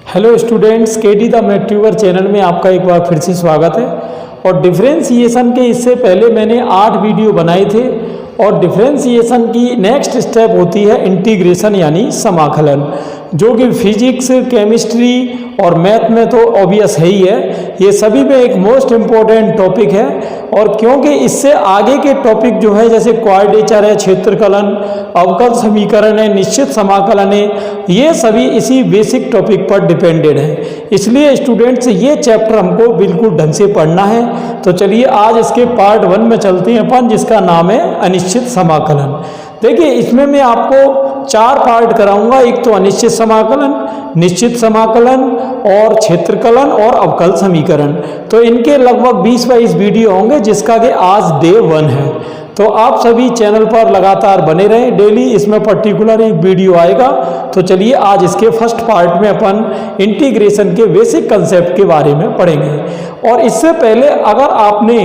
Hello students, KD the math tuber channel में आपका एक बार फिर से स्वागत है। और डिफरेंशिएशन के इससे पहले मैंने 8 वीडियो बनाए थे और डिफरेंशिएशन की नेक्स्ट स्टेप होती है इंटीग्रेशन यानी समाकलन, जो कि फिजिक्स, केमिस्ट्री और मैथ में तो ऑब्वियस है ही है। ये सभी में एक मोस्ट इम्पोर्टेंट टॉपिक है और क्योंकि इससे आगे के टॉपिक जो है जैसे क्वाड्रेचर है, क्षेत्रकलन, अवकल समीकरण है, निश्चित समाकलन है, ये सभी इसी बेसिक टॉपिक पर डिपेंडेड है। इसलिए स्टूडेंट्स ये चैप्टर हमको बिल्कुल ढंग से पढ़ना है। तो चलिए आज इसके पार्ट 1 में चलते हैं अपन, जिसका नाम है अनिश्चित समाकलन। देखिए इसमें मैं आपको 4 पार्ट कराऊंगा। एक तो अनिश्चित समाकलन, निश्चित समाकलन और क्षेत्रकलन और अवकल समीकरण। तो इनके लगभग 20-22 वीडियो होंगे, जिसका कि आज डे 1 है। तो आप सभी चैनल पर लगातार बने रहें, डेली इसमें पर्टिकुलर एक वीडियो आएगा। तो चलिए आज इसके फर्स्ट पार्ट में अपन इंटीग्रेशन के बेसिक कंसेप्ट के बारे में पढ़ेंगे। और इससे पहले अगर आपने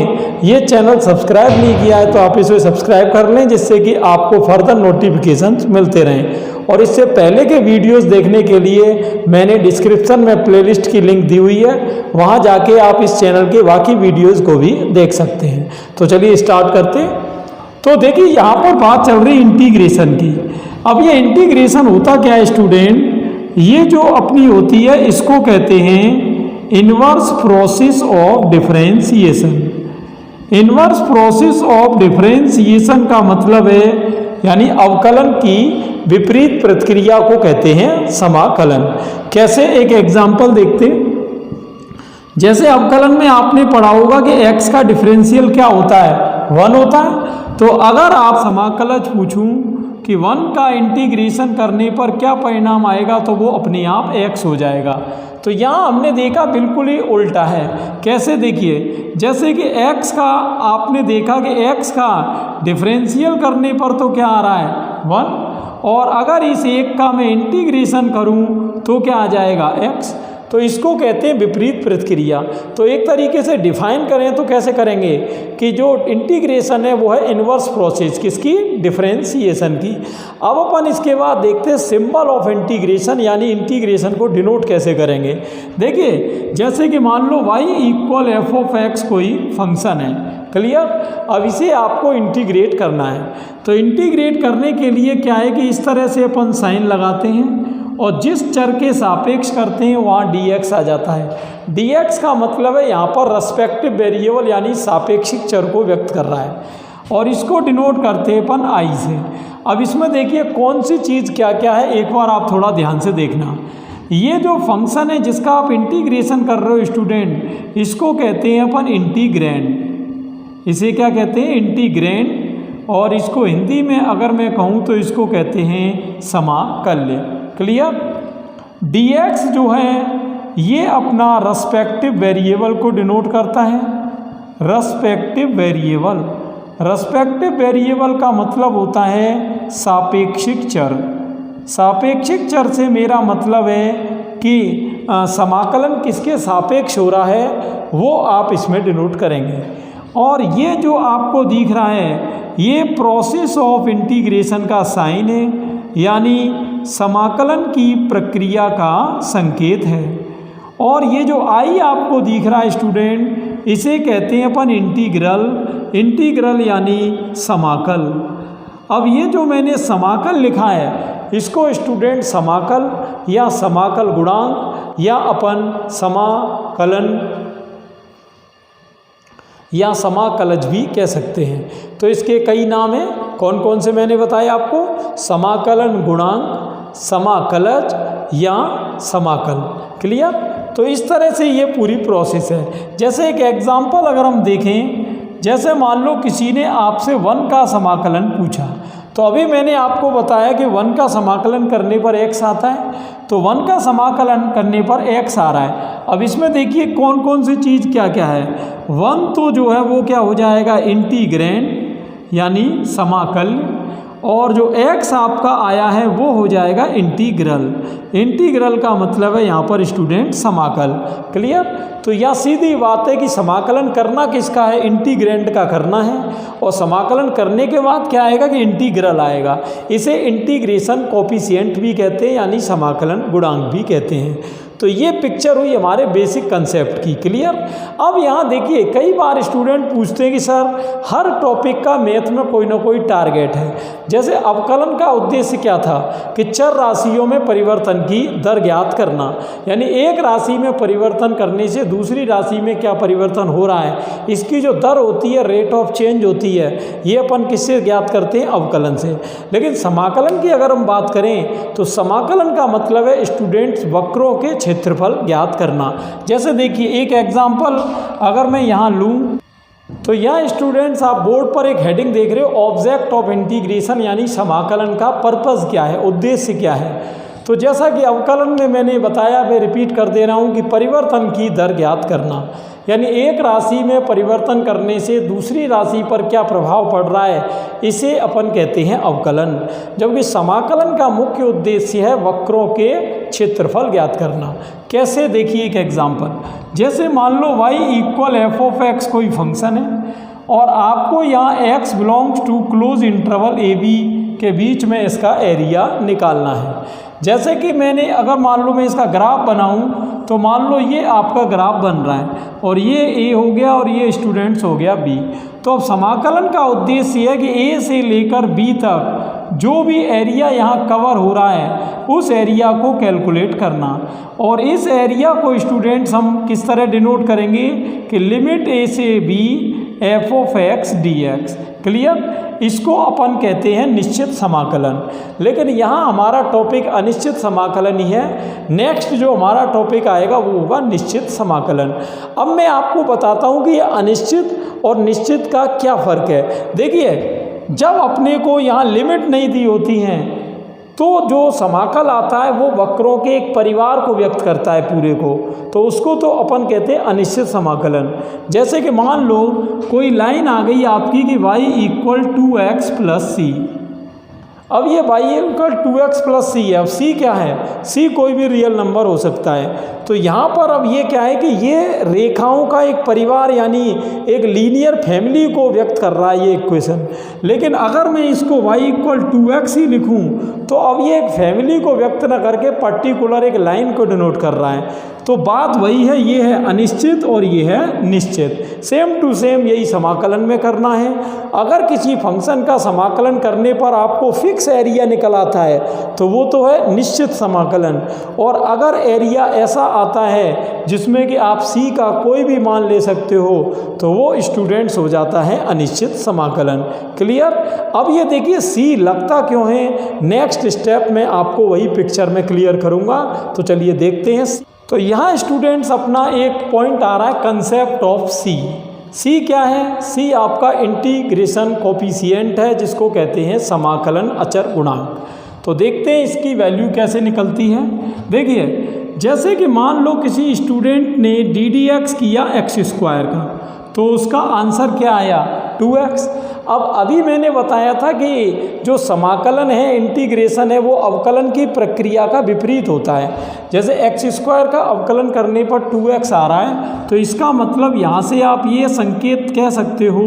ये चैनल सब्सक्राइब नहीं किया है तो आप इसे सब्सक्राइब कर लें, जिससे कि आपको फर्दर नोटिफिकेशंस मिलते रहें। और इससे पहले के वीडियोस देखने के लिए मैंने डिस्क्रिप्शन में प्लेलिस्ट की लिंक दी हुई है, वहाँ जाके आप इस चैनल के बाकी वीडियोस को भी देख सकते हैं। तो चलिए स्टार्ट करते हैं। तो देखिए यहाँ पर बात चल रही इंटीग्रेशन की। अब ये इंटीग्रेशन होता क्या है स्टूडेंट, ये जो अपनी होती है इसको कहते हैं inverse process of differentiation. Inverse process of differentiation का मतलब है यानी अवकलन की विपरीत प्रक्रिया को कहते हैं समाकलन। कैसे, एक एग्जाम्पल देखते हैं। जैसे अवकलन में आपने पढ़ा होगा कि x का डिफरेंशियल क्या होता है, 1 होता है। तो अगर आप समाकलज पूछूं कि 1 का इंटीग्रेशन करने पर क्या परिणाम आएगा, तो वो अपने आप x हो जाएगा। तो यहाँ हमने देखा बिल्कुल ही उल्टा है। कैसे, देखिए जैसे कि x का आपने देखा कि x का डिफरेंशियल करने पर तो क्या आ रहा है 1, और अगर इस एक का मैं इंटीग्रेशन करूँ तो क्या आ जाएगा x। तो इसको कहते हैं विपरीत प्रक्रिया। तो एक तरीके से डिफाइन करें तो कैसे करेंगे कि जो इंटीग्रेशन है वो है इनवर्स प्रोसेस किसकी, डिफरेंशिएशन की। अब अपन इसके बाद देखते हैं सिंबल ऑफ इंटीग्रेशन, यानी इंटीग्रेशन को डिनोट कैसे करेंगे। देखिए जैसे कि मान लो y इक्वल f(x) कोई फंक्शन है, क्लियर। अब इसे आपको इंटीग्रेट करना है। तो इंटीग्रेट करने के लिए क्या है कि इस तरह से अपन साइन लगाते हैं और जिस चर के सापेक्ष करते हैं वहाँ dx आ जाता है। dx का मतलब है यहाँ पर रेस्पेक्टिव वेरिएबल यानी सापेक्षिक चर को व्यक्त कर रहा है, और इसको डिनोट करते हैं अपन i से। अब इसमें देखिए कौन सी चीज़ क्या क्या है, एक बार आप थोड़ा ध्यान से देखना। ये जो फंक्शन है जिसका आप इंटीग्रेशन कर रहे हो स्टूडेंट, इसको कहते हैं अपन इंटीग्रैंड। इसे क्या कहते हैं, इंटीग्रैंड। और इसको हिंदी में अगर मैं कहूँ तो इसको कहते हैं समाकल्य, क्लियर। dx जो है ये अपना रेस्पेक्टिव वेरिएबल को डिनोट करता है। रेस्पेक्टिव वेरिएबल, रेस्पेक्टिव वेरिएबल का मतलब होता है सापेक्षिक चर। सापेक्षिक चर से मेरा मतलब है कि समाकलन किसके सापेक्ष हो रहा है वो आप इसमें डिनोट करेंगे। और ये जो आपको दिख रहा है ये प्रोसेस ऑफ इंटीग्रेशन का साइन है, यानी समाकलन की प्रक्रिया का संकेत है। और ये जो i आपको दिख रहा है स्टूडेंट, इसे कहते हैं अपन इंटीग्रल। इंटीग्रल यानी समाकल। अब ये जो मैंने समाकल लिखा है इसको स्टूडेंट समाकल या समाकल गुणांक या अपन समाकलन या समाकलज भी कह सकते हैं। तो इसके कई नाम हैं, कौन कौन से मैंने बताया आपको, समाकलन गुणांक, समाकलज या समाकल, क्लियर। तो इस तरह से ये पूरी प्रोसेस है। जैसे एक एग्जांपल अगर हम देखें, जैसे मान लो किसी ने आपसे 1 का समाकलन पूछा, तो अभी मैंने आपको बताया कि 1 का समाकलन करने पर x आता है। तो 1 का समाकलन करने पर x आ रहा है। अब इसमें देखिए कौन कौन सी चीज़ क्या क्या है। 1 तो जो है वो क्या हो जाएगा, इंटीग्रैंड यानी समाकल। और जो x आपका आया है वो हो जाएगा इंटीग्रल। इंटीग्रल का मतलब है यहाँ पर स्टूडेंट समाकल, क्लियर। तो यह सीधी बात है कि समाकलन करना किसका है, इंटीग्रैंड का करना है। और समाकलन करने के बाद क्या आएगा कि इंटीग्रल आएगा। इसे इंटीग्रेशन कोफिशिएंट भी कहते हैं यानी समाकलन गुणांक भी कहते हैं। तो तो ये पिक्चर हुई हमारे बेसिक कंसेप्ट की। क्लियर। अब यहाँ देखिए कई बार स्टूडेंट पूछते हैं कि सर हर टॉपिक का मैथ में कोई ना कोई टारगेट है। जैसे अवकलन का उद्देश्य क्या था कि चर राशियों में परिवर्तन की दर ज्ञात करना, यानी एक राशि में परिवर्तन करने से दूसरी राशि में क्या परिवर्तन हो रहा है, इसकी जो दर होती है, रेट ऑफ चेंज होती है, ये अपन किससे ज्ञात करते हैं, अवकलन से। लेकिन समाकलन की अगर हम बात करें तो समाकलन का मतलब है स्टूडेंट्स वक्रों के क्षेत्रफल ज्ञात करना। जैसे देखिए एक एग्जाम्पल अगर मैं यहाँ लूँ तो यहाँ स्टूडेंट्स आप बोर्ड पर एक हेडिंग देख रहे हो, ऑब्जेक्ट ऑफ इंटीग्रेशन, यानी समाकलन का पर्पस क्या है, उद्देश्य क्या है। तो जैसा कि अवकलन में मैंने बताया, मैं रिपीट कर दे रहा हूँ कि परिवर्तन की दर ज्ञात करना, यानी एक राशि में परिवर्तन करने से दूसरी राशि पर क्या प्रभाव पड़ रहा है, इसे अपन कहते हैं अवकलन। जबकि समाकलन का मुख्य उद्देश्य है वक्रों के क्षेत्रफल ज्ञात करना। कैसे, देखिए एक एग्जाम्पल, जैसे मान लो y equal F of X कोई फंक्शन है और आपको यहाँ x belongs to close interval A B के बीच में इसका एरिया निकालना है। जैसे कि मैंने अगर मान लो मैं इसका ग्राफ बनाऊं तो मान लो ये आपका ग्राफ बन रहा है और ये ए हो गया और ये स्टूडेंट्स हो गया बी। तो अब समाकलन का उद्देश्य है कि ए से लेकर बी तक जो भी एरिया यहाँ कवर हो रहा है उस एरिया को कैलकुलेट करना, और इस एरिया को स्टूडेंट्स हम किस तरह डिनोट करेंगे कि लिमिट ए से B F of X D X. Clear. इसको अपन कहते हैं निश्चित समाकलन। लेकिन यहाँ हमारा टॉपिक अनिश्चित समाकलन ही है। नेक्स्ट जो हमारा टॉपिक आएगा वो होगा निश्चित समाकलन। अब मैं आपको बताता हूँ कि ये अनिश्चित और निश्चित का क्या फ़र्क है। देखिए जब अपने को यहाँ लिमिट नहीं दी होती हैं तो जो समाकल आता है वो वक्रों के एक परिवार को व्यक्त करता है पूरे को, तो उसको तो अपन कहते हैं अनिश्चित समाकलन। जैसे कि मान लो कोई लाइन आ गई आपकी कि y इक्वल 2x प्लस सी। अब ये y इक्वल 2x प्लस सी है। अब c क्या है, c कोई भी रियल नंबर हो सकता है। तो यहाँ पर अब ये क्या है कि ये रेखाओं का एक परिवार यानी एक लीनियर फैमिली को व्यक्त कर रहा है ये इक्वेशन। लेकिन अगर मैं इसको y इक्वल 2x ही लिखूँ तो अब ये एक फैमिली को व्यक्त न करके पर्टिकुलर एक लाइन को डिनोट कर रहा है। तो बात वही है, ये है अनिश्चित और ये है निश्चित। सेम टू सेम यही समाकलन में करना है। अगर किसी फंक्शन का समाकलन करने पर आपको फिक्स एरिया निकल आता है तो वो तो है निश्चित समाकलन, और अगर एरिया ऐसा आता है जिसमें कि आप c का कोई भी मान ले सकते हो तो वो स्टूडेंट्स हो जाता है अनिश्चित समाकलन। क्लियर। अब ये देखिए c लगता क्यों है, नेक्स्ट स्टेप में आपको वही पिक्चर में क्लियर करूँगा। तो चलिए देखते हैं। तो यहाँ स्टूडेंट्स अपना एक पॉइंट आ रहा है कंसेप्ट ऑफ सी। सी क्या है, सी आपका इंटीग्रेशन कोफिशिएंट है जिसको कहते हैं समाकलन अचर गुणांक। तो देखते हैं इसकी वैल्यू कैसे निकलती है। देखिए जैसे कि मान लो किसी स्टूडेंट ने डी डी एक्स किया एक्स स्क्वायर का, तो उसका आंसर क्या आया 2x। अब अभी मैंने बताया था कि जो समाकलन है, इंटीग्रेशन है, वो अवकलन की प्रक्रिया का विपरीत होता है। जैसे एक्स स्क्वायर का अवकलन करने पर 2x आ रहा है तो इसका मतलब यहाँ से आप ये संकेत कह सकते हो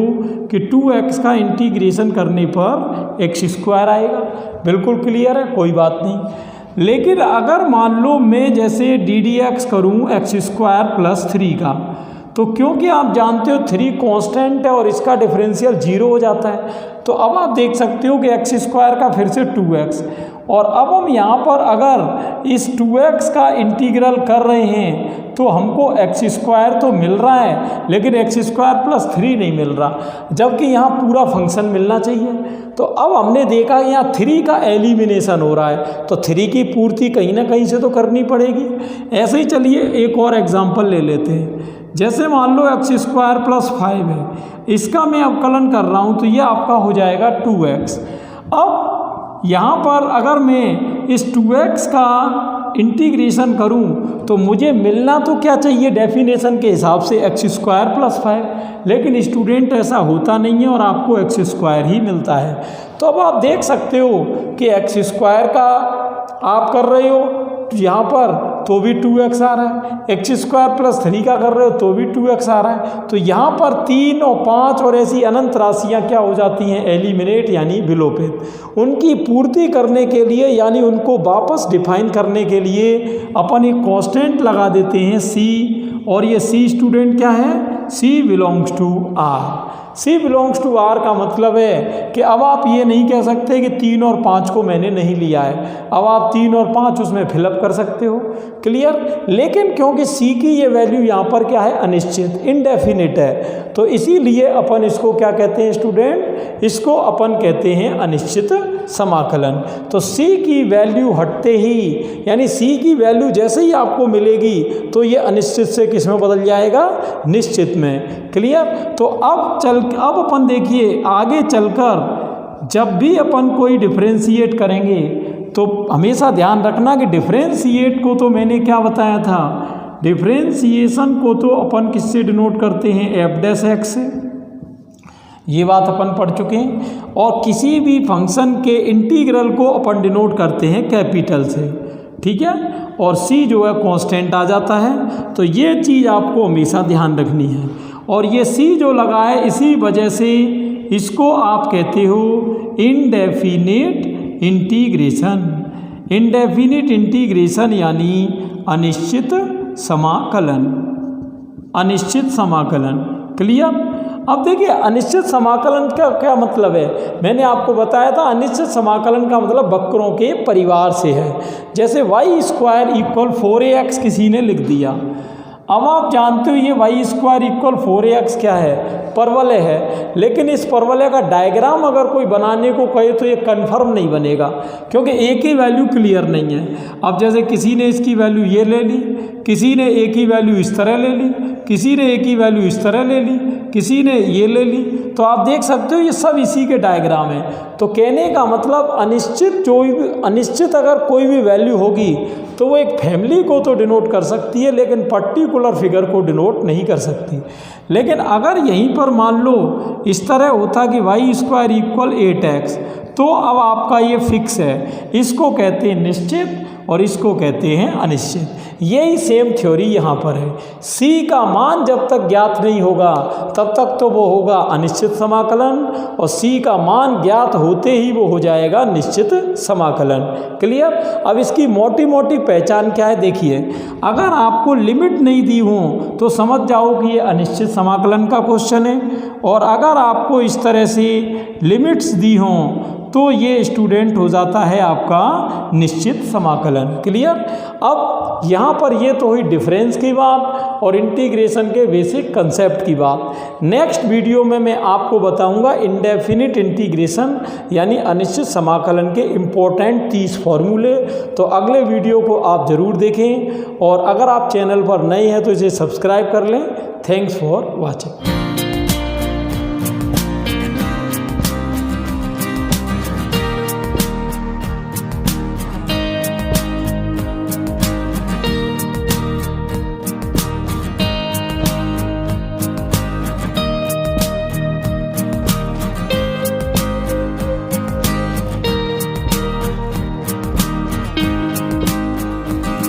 कि 2x का इंटीग्रेशन करने पर एक्स स्क्वायर आएगा। बिल्कुल क्लियर है, कोई बात नहीं। लेकिन अगर मान लो मैं जैसे डी डी एक्स करूँ एक्स स्क्वायर प्लस 3 का, तो क्योंकि आप जानते हो 3 कांस्टेंट है और इसका डिफरेंशियल 0 हो जाता है, तो अब आप देख सकते हो कि एक्स स्क्वायर का फिर से 2x। और अब हम यहाँ पर अगर इस 2x का इंटीग्रल कर रहे हैं तो हमको एक्स स्क्वायर तो मिल रहा है लेकिन एक्स स्क्वायर प्लस 3 नहीं मिल रहा, जबकि यहाँ पूरा फंक्शन मिलना चाहिए। तो अब हमने देखा यहाँ 3 का एलिमिनेशन हो रहा है, तो 3 की पूर्ति कहीं ना कहीं से तो करनी पड़ेगी। ऐसे ही चलिए एक और एग्जाम्पल ले लेते हैं। जैसे मान लो एक्स स्क्वायर प्लस 5 है, इसका मैं अवकलन कर रहा हूँ तो ये आपका हो जाएगा 2x। अब यहाँ पर अगर मैं इस 2x का इंटीग्रेशन करूँ तो मुझे मिलना तो क्या चाहिए डेफिनेशन के हिसाब से एक्स स्क्वायर प्लस 5, लेकिन स्टूडेंट ऐसा होता नहीं है और आपको एक्स स्क्वायर ही मिलता है। तो अब आप देख सकते हो कि एक्स स्क्वायर का आप कर रहे हो यहाँ पर तो भी 2x आ रहा है, x² + 3 का कर रहे हो तो भी 2x आ रहा है। तो यहाँ पर 3 और 5 और ऐसी अनंत राशियाँ क्या हो जाती हैं, एलिमिनेट यानी विलोपित। उनकी पूर्ति करने के लिए यानी उनको वापस डिफाइन करने के लिए अपन एक कांस्टेंट लगा देते हैं c, और ये c स्टूडेंट क्या है, c belongs to r। c belongs to r का मतलब है कि अब आप ये नहीं कह सकते कि 3 और 5 को मैंने नहीं लिया है, अब आप 3 और 5 उसमें फिलअप कर सकते हो, क्लियर। लेकिन क्योंकि c की ये वैल्यू यहाँ पर क्या है, अनिश्चित, इनडेफिनिट है, तो इसीलिए अपन इसको क्या कहते हैं स्टूडेंट, इसको अपन कहते हैं अनिश्चित समाकलन। तो c की वैल्यू हटते ही यानी c की वैल्यू जैसे ही आपको मिलेगी तो ये अनिश्चित से किस में बदल जाएगा, निश्चित में, क्लियर। तो अब अपन देखिए आगे चलकर जब भी अपन कोई डिफरेंशिएट करेंगे तो हमेशा ध्यान रखना कि डिफरेंशिएट को तो मैंने क्या बताया था, डिफरेंशिएशन को तो अपन किससे डिनोट करते हैं, f' से, ये बात अपन पढ़ चुके हैं। और किसी भी फंक्शन के इंटीग्रल को अपन डिनोट करते हैं कैपिटल से, ठीक है। और c जो है कांस्टेंट आ जाता है, तो ये चीज़ आपको हमेशा ध्यान रखनी है। और ये c जो लगा है इसी वजह से इसको आप कहते हो इनडेफिनिट इंटीग्रेशन। इनडेफिनिट इंटीग्रेशन यानी अनिश्चित समाकलन, अनिश्चित समाकलन, क्लियर। अब देखिए अनिश्चित समाकलन का क्या मतलब है, मैंने आपको बताया था अनिश्चित समाकलन का मतलब वक्रों के परिवार से है। जैसे y² = 4ax किसी ने लिख दिया, अब आप जानते हो ये y² = 4ax क्या है, परवलय है। लेकिन इस परवलय का डायग्राम अगर कोई बनाने को कहे तो ये कन्फर्म नहीं बनेगा, क्योंकि एक ही वैल्यू क्लियर नहीं है। अब जैसे किसी ने इसकी वैल्यू ये ले ली, किसी ने एक ही वैल्यू इस तरह ले ली, किसी ने एक ही वैल्यू इस तरह ले ली, किसी ने ये ले ली, तो आप देख सकते हो ये सब इसी के डायग्राम है। तो कहने का मतलब अनिश्चित अगर कोई भी वैल्यू होगी तो वो एक फैमिली को तो डिनोट कर सकती है, लेकिन पर्टिकुलर फिगर को डिनोट नहीं कर सकती। लेकिन अगर यहीं पर मान लो इस तरह होता कि y² = 8x, तो अब आपका ये फिक्स है, इसको कहते हैं निश्चित और इसको कहते हैं अनिश्चित। यही सेम थ्योरी यहाँ पर है। c का मान जब तक ज्ञात नहीं होगा तब तक तो वो होगा अनिश्चित समाकलन, और c का मान ज्ञात होते ही वो हो जाएगा निश्चित समाकलन, क्लियर। अब इसकी मोटी मोटी पहचान क्या है, देखिए अगर आपको लिमिट नहीं दी हो तो समझ जाओ कि ये अनिश्चित समाकलन का क्वेश्चन है, और अगर आपको इस तरह से लिमिट्स दी हों तो ये स्टूडेंट हो जाता है आपका निश्चित समाकलन, क्लियर। अब यहाँ पर ये तो हुई डिफरेंस की बात और इंटीग्रेशन के बेसिक कंसेप्ट की बात। नेक्स्ट वीडियो में मैं आपको बताऊंगा इंडेफिनिट इंटीग्रेशन यानी अनिश्चित समाकलन के इम्पोर्टेंट 30 फॉर्मूले। तो अगले वीडियो को आप ज़रूर देखें, और अगर आप चैनल पर नए हैं तो इसे सब्सक्राइब कर लें। Thanks for watching.